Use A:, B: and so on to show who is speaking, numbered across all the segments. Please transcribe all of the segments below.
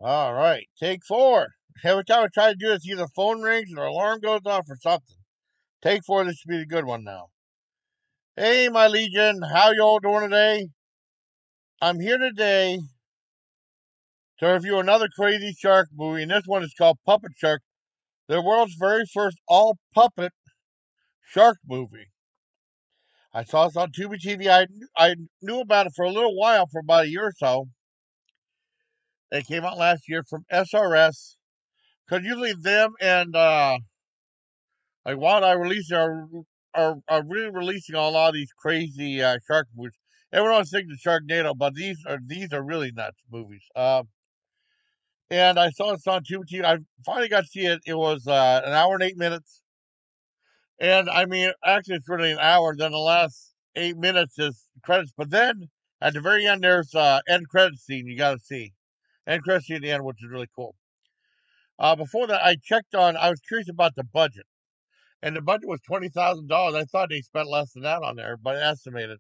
A: All right, take four. Every time I try to do this, either phone rings or alarm goes off or something. Take four. This should be a good one now. Hey, my legion, how you all doing today? I'm here today to review another crazy shark movie, and this one is called Puppet Shark, the world's very first all puppet shark movie. I saw this on Tubi TV. I knew about it for a little while, for about a year or so. It came out last year from SRS. Because usually them and like Wild Eye releasing are really releasing a lot of these crazy shark movies. Everyone always thinks of Sharknado, but these are really nuts movies. And I saw it on Tubi. I finally got to see it. It was an hour and 8 minutes, and I mean, actually, it's really an hour. Then the last 8 minutes is credits, but then at the very end, there's end credit scene. You got to see end credit scene at the end, which is really cool. Before that, I checked on. I was curious about the budget, and the budget was $20,000. I thought they spent less than that on there, but estimated.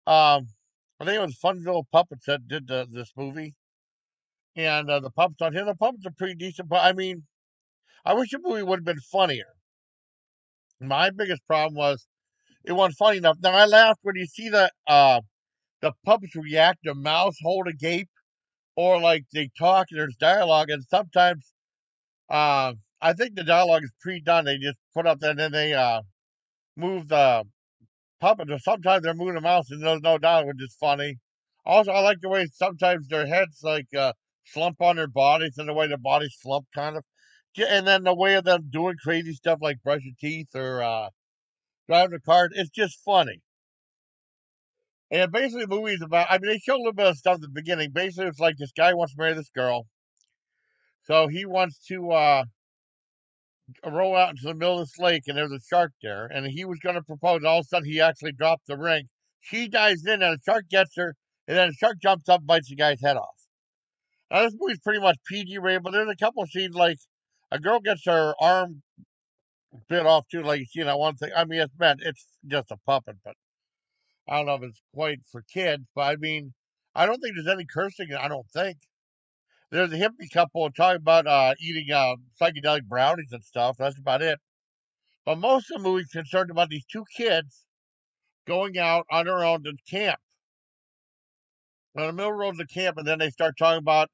A: Um, I think it was Funville Puppets that did this movie, and the puppets on here. The puppets are pretty decent, but I mean, I wish the movie would have been funnier. My biggest problem was it wasn't funny enough. Now I laughed when you see the puppets react, their mouths hold agape, or like they talk and there's dialogue, and sometimes I think the dialogue is pre-done. They just put up there and then they move the puppets, or sometimes they're moving the mouse and there's no dialogue, which is funny. Also, I like the way sometimes their heads like slump on their bodies and the way their bodies slump, kind of. And then the way of them doing crazy stuff like brushing teeth or driving a car. It's just funny. And basically, the movie is about. I mean, they show a little bit of stuff at the beginning. Basically, it's like this guy wants to marry this girl, so he wants to roll out into the middle of this lake, and there's a shark there, and he was going to propose. And all of a sudden, he actually dropped the ring. She dives in, and the shark gets her, and then the shark jumps up, and bites the guy's head off. Now, this movie's pretty much PG rated, but there's a couple of scenes like a girl gets her arm bit off too, like you see that one thing. I mean, it's just a puppet, but I don't know if it's quite for kids. But I mean, I don't think there's any cursing. I don't think there's a hippie couple talking about eating psychedelic brownies and stuff. That's about it. But most of the movie's concerned about these two kids going out on their own to camp, on the middle road to camp, and then they start talking about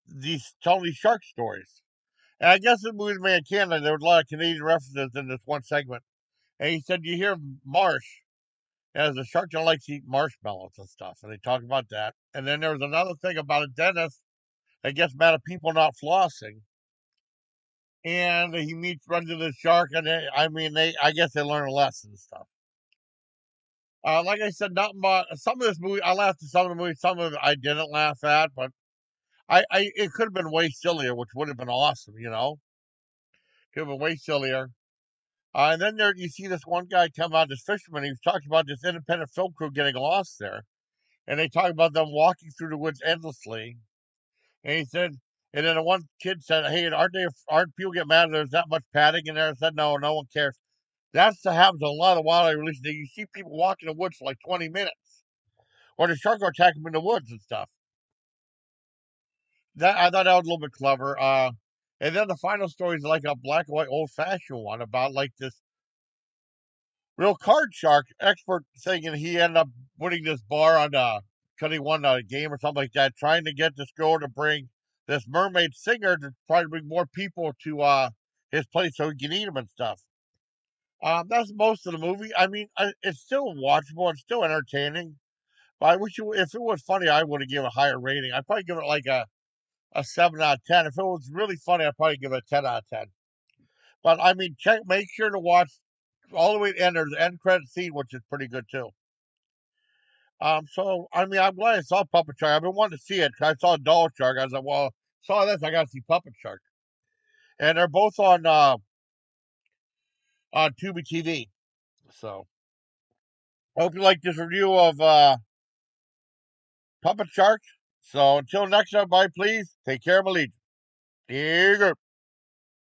A: these telling these shark stories. And I guess the movie's made in Canada. There was a lot of Canadian references in this one segment. And he said, "You hear marsh?" As the shark don't like to eat marshmallows and stuff, and they talk about that. And then there was another thing about a dentist that gets mad at people not flossing, and he runs into the shark, and I mean, I guess they learn a lesson and stuff. Like I said, not much. Some of this movie, I laughed at some of the movie. Some of it I didn't laugh at, but it could have been way sillier, which would have been awesome. Could have been way sillier. And then there you see this one guy come out, this fisherman. He was talking about this independent film crew getting lost there, and they talk about them walking through the woods endlessly. And he said, and then the one kid said, "Hey, aren't people get mad if there's that much padding in there?" I said, "No, no one cares." That's what happens in a lot of wildlife releases. You see people walking in the woods for like 20 minutes, or the shark will attack them in the woods and stuff. That I thought that was a little bit clever. And then the final story is like a black and white old fashioned one about like this real card shark expert thing, and he ended up winning this bar on because he won a game or something like that, trying to get this girl to bring this mermaid singer to try to bring more people to his place so he can eat them and stuff. That's most of the movie. I mean, it's still watchable. It's still entertaining. But I wish if it was funny, I would have given a higher rating. I'd probably give it like a 7 out of 10. If it was really funny, I'd probably give it a 10 out of 10. But I mean, make sure to watch all the way to the end. There's the end credit scene, which is pretty good too. So I mean, I'm glad I saw Puppet Shark. I've been wanting to see it 'cause I saw Doll Shark. I was like, well, saw this, I got to see Puppet Shark, and they're both on Tubi TV. So I hope you like this review of Puppet Shark. So until next time, bye, please take care, my legion. Here you go.